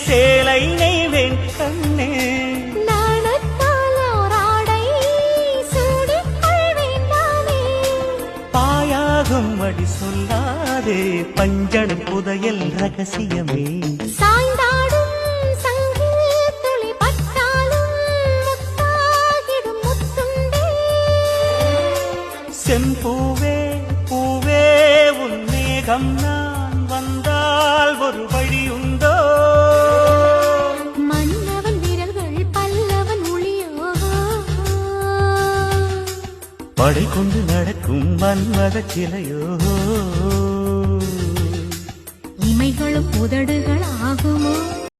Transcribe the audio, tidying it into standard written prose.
சேலை நெய்வேன் கண்ணே பாயாகும் அடி சொல்லாதே பஞ்சணம் புதையல் ரகசியமே சாய்ந்தாடும் சங்கில் துளி பட்டாலும் முத்தாகிடும் முத்துண்டே செம்பூவே பூவே உன் மேகம் நான் வந்தால் ஒரு வழியுண்டோ மன்னவன் விரல்கள் பல்லவன் ஒளியோ படை கொண்டு நடக்கும் மன்மத சிலையோ இமைகளும் உதடுகள் ஆகுமோ